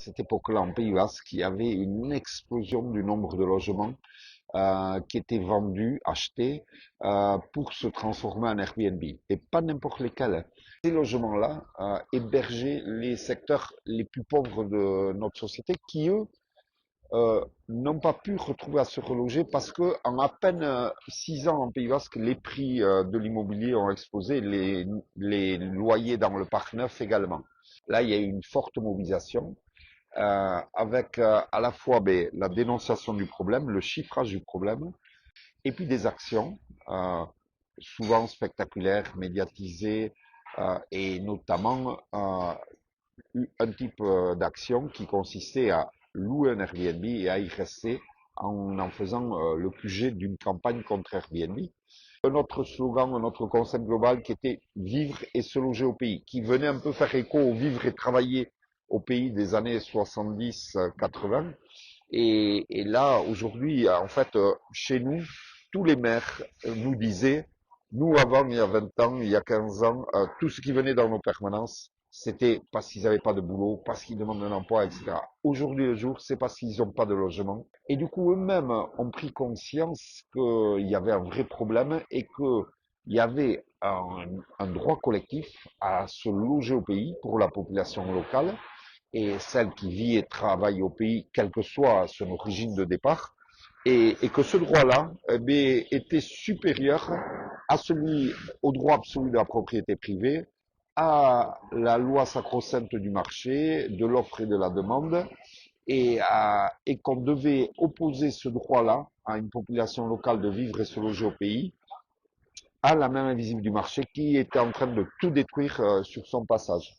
cette époque-là, en Pays Basque, il y avait une explosion du nombre de logements qui étaient vendus, achetés, pour se transformer en Airbnb. Et pas n'importe lesquels. Ces logements-là hébergeaient les secteurs les plus pauvres de notre société qui, eux, n'ont pas pu retrouver à se reloger parce que en à peine 6 ans en Pays Basque, les prix de l'immobilier ont explosé, les loyers dans le parc neuf également. Là, il y a eu une forte mobilisation avec à la fois la dénonciation du problème, le chiffrage du problème, et puis des actions, euh, souvent spectaculaires, médiatisées, et notamment un type d'action qui consistait à louer un Airbnb et à y rester en faisant le QG d'une campagne contre Airbnb. Un autre slogan, un autre concept global qui était vivre et se loger au pays, qui venait un peu faire écho au vivre et travailler au pays des années 70-80. Et là, aujourd'hui, en fait, chez nous, tous les maires nous disaient, nous, avant, il y a 20 ans, il y a 15 ans, tout ce qui venait dans nos permanences, c'était parce qu'ils n'avaient pas de boulot, parce qu'ils demandent un emploi, etc. Aujourd'hui, le jour, c'est parce qu'ils n'ont pas de logement. Et du coup, eux-mêmes ont pris conscience qu'il y avait un vrai problème et qu'il y avait un droit collectif à se loger au pays pour la population locale et celle qui vit et travaille au pays, quelle que soit son origine de départ, et que ce droit-là était supérieur à celui, au droit absolu de la propriété privée, à la loi sacro-sainte du marché, de l'offre et de la demande, et qu'on devait opposer ce droit-là à une population locale de vivre et se loger au pays, à la main invisible du marché qui était en train de tout détruire sur son passage.